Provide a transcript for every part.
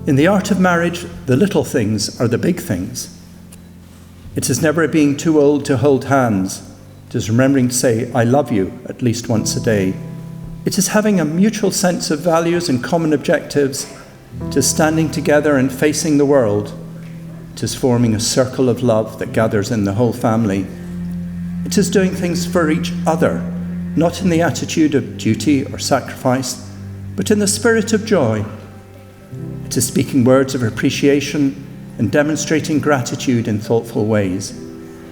In the art of marriage, the little things are the big things. It is never being too old to hold hands. It is remembering to say, I love you, at least once a day. It is having a mutual sense of values and common objectives. It is standing together and facing the world. It is forming a circle of love that gathers in the whole family. It is doing things for each other, not in the attitude of duty or sacrifice, but in the spirit of joy. It is speaking words of appreciation and demonstrating gratitude in thoughtful ways.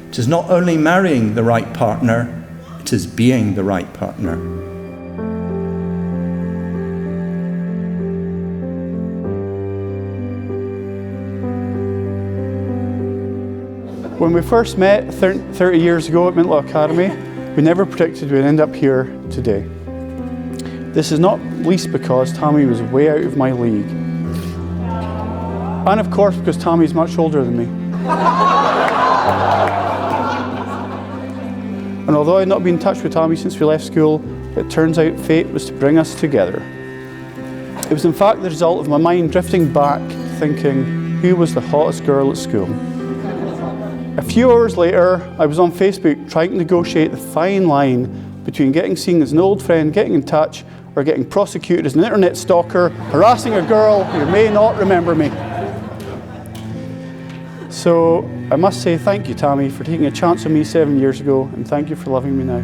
It is not only marrying the right partner, it is being the right partner. When we first met 30 years ago at Meldrum Academy, we never predicted we'd end up here today. This is not least because Tammi was way out of my league. And of course because Tammy's much older than me. And although I'd not been in touch with Tammi since we left school, it turns out fate was to bring us together. It was in fact the result of my mind drifting back, thinking, who was the hottest girl at school? A few hours later, I was on Facebook trying to negotiate the fine line between getting seen as an old friend, getting in touch, or getting prosecuted as an internet stalker, harassing a girl who may not remember me. So I must say thank you, Tammi, for taking a chance on me 7 years ago, and thank you for loving me now.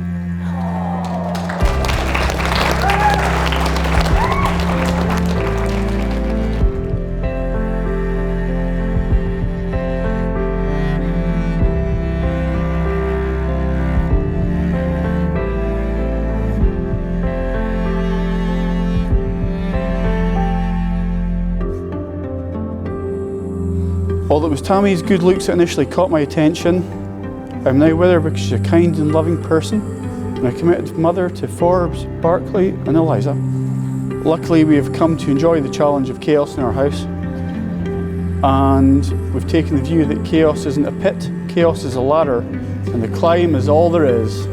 Although it was Tammi's good looks that initially caught my attention, I'm now with her because she's a kind and loving person, and a committed mother to Forbes, Barclay and Eliza. Luckily, we have come to enjoy the challenge of chaos in our house, and we've taken the view that chaos isn't a pit, chaos is a ladder, and the climb is all there is.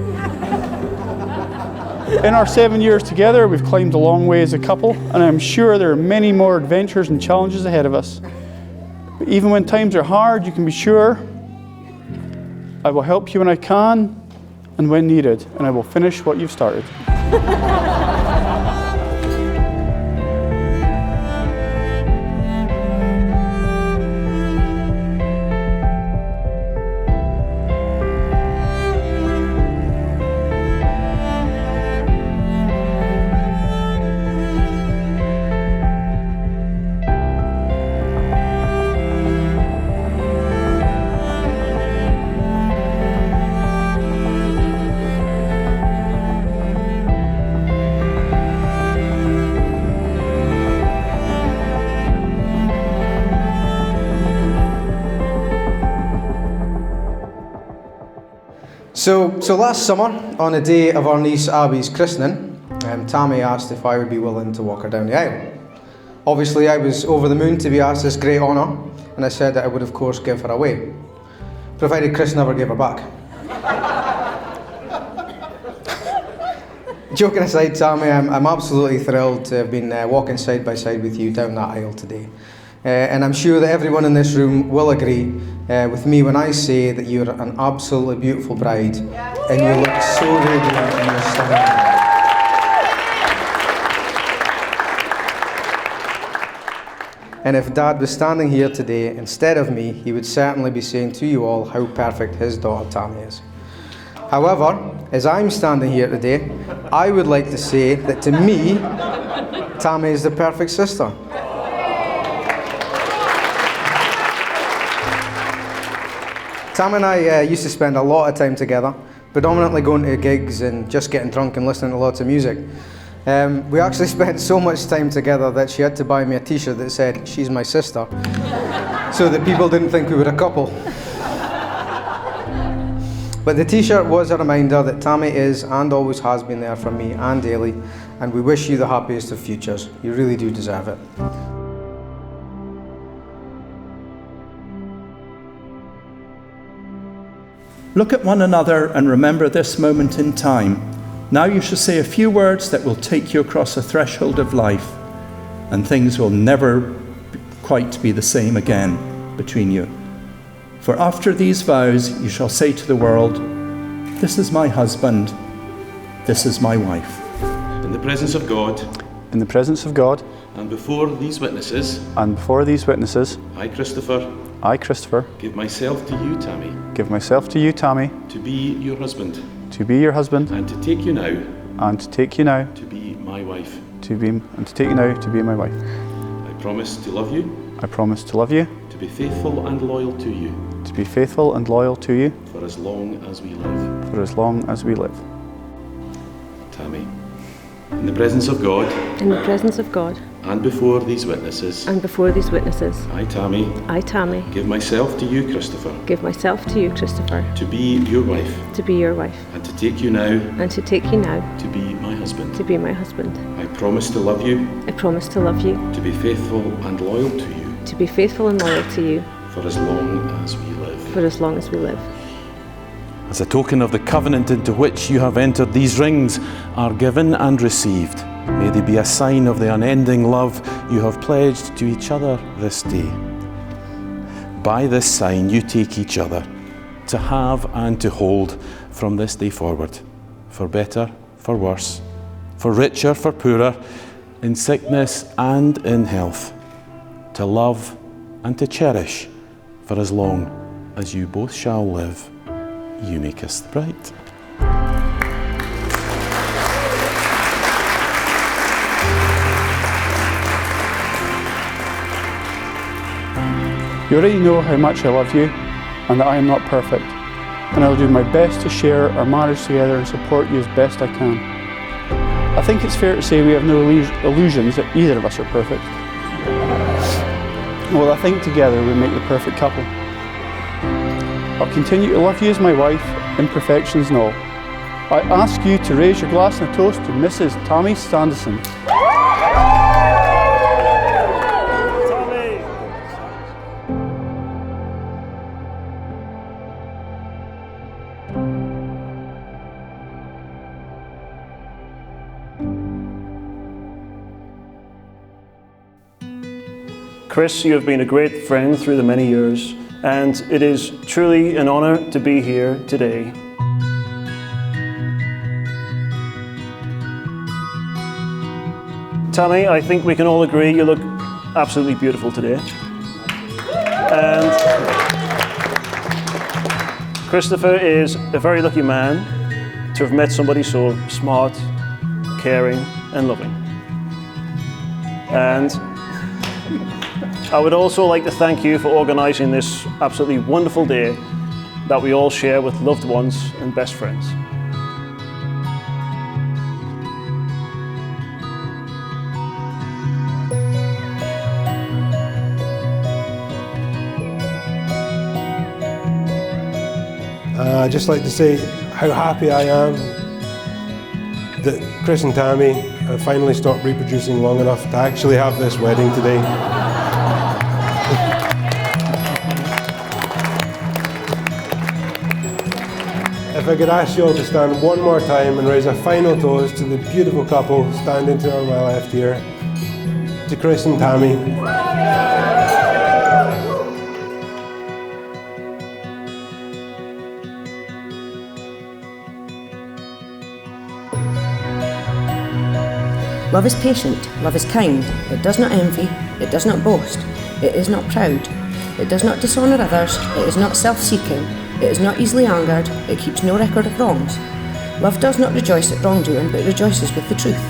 In our 7 years together, we've climbed a long way as a couple, and I'm sure there are many more adventures and challenges ahead of us. But even when times are hard, you can be sure I will help you when I can and when needed, and I will finish what you've started. So last summer, on the day of our niece Abby's christening, Tammi asked if I would be willing to walk her down the aisle. Obviously, I was over the moon to be asked this great honour, and I said that I would of course give her away, provided Chris never gave her back. Joking aside, Tammi, I'm absolutely thrilled to have been walking side by side with you down that aisle today. And I'm sure that everyone in this room will agree with me when I say that you're an absolutely beautiful bride, and you look so radiant in your stunning. And if Dad was standing here today instead of me, he would certainly be saying to you all how perfect his daughter Tammi is. However, as I'm standing here today, I would like to say that to me, Tammi is the perfect sister. Tammi and I used to spend a lot of time together, predominantly going to gigs and just getting drunk and listening to lots of music. We actually spent so much time together that she had to buy me a t-shirt that said, "She's my sister," so that people didn't think we were a couple. But the t-shirt was a reminder that Tammi is and always has been there for me and Daly, and we wish you the happiest of futures. You really do deserve it. Look at one another and remember this moment in time. Now you shall say a few words that will take you across a threshold of life, and things will never quite be the same again between you. For after these vows you shall say to the world, this is my husband, this is my wife. In the presence of God, in the presence of God, and before these witnesses, I, Christopher, give myself to you, Tammi, to be your husband, and to take you now, to be my wife. to be my wife. I promise to love you, To be faithful and loyal to you, for as long as we live. Tammi, in the presence of God, and before these witnesses, I, Tammi, give myself to you, Christopher, to be your wife, and to take you now, to be my husband. I promise to love you, to be faithful and loyal to you, for as long as we live. As a token of the covenant into which you have entered, these rings are given and received. May they be a sign of the unending love you have pledged to each other this day. By this sign you take each other, to have and to hold from this day forward, for better, for worse, for richer, for poorer, in sickness and in health, to love and to cherish for as long as you both shall live. You may kiss the bride. You already know how much I love you and that I am not perfect, and I will do my best to share our marriage together and support you as best I can. I think it's fair to say we have no illusions that either of us are perfect. Well, I think together we make the perfect couple. I'll continue to love you as my wife, imperfections and all. I ask you to raise your glass in a toast to Mrs. Tammi Sanderson. Chris, you have been a great friend through the many years, and it is truly an honour to be here today. Tammi, I think we can all agree you look absolutely beautiful today. And Christopher is a very lucky man to have met somebody so smart, caring and loving. And I would also like to thank you for organising this absolutely wonderful day that we all share with loved ones and best friends. I'd just like to say how happy I am that Chris and Tammi have finally stopped reproducing long enough to actually have this wedding today. If I could ask you all to stand one more time and raise a final toast to the beautiful couple standing to my left here, to Chris and Tammi. Love is patient, love is kind, it does not envy, it does not boast, it is not proud, it does not dishonour others, it is not self-seeking, it is not easily angered, it keeps no record of wrongs. Love does not rejoice at wrongdoing, but rejoices with the truth.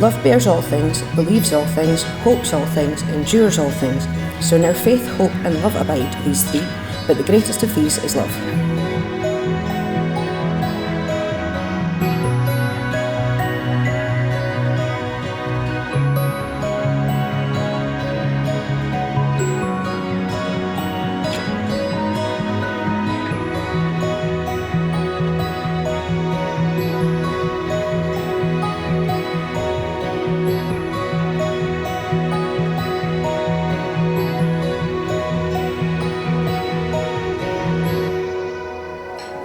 Love bears all things, believes all things, hopes all things, endures all things. So now faith, hope and love abide, these three, but the greatest of these is love.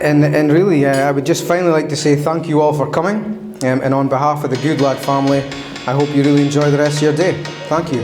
And really, I would just finally like to say thank you all for coming, and on behalf of the Good Lad family, I hope you really enjoy the rest of your day. Thank you.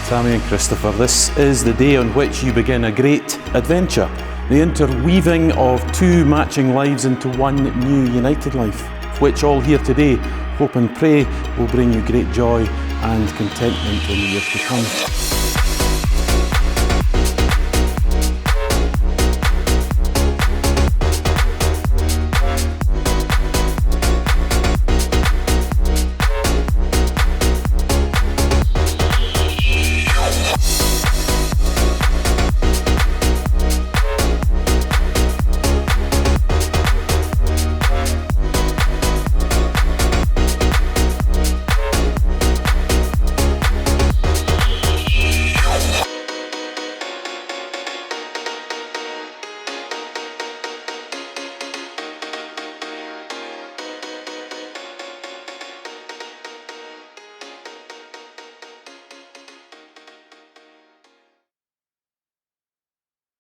Tammi and Christopher, this is the day on which you begin a great adventure. The interweaving of two matching lives into one new united life, which all here today hope and pray will bring you great joy and contentment in the years to come.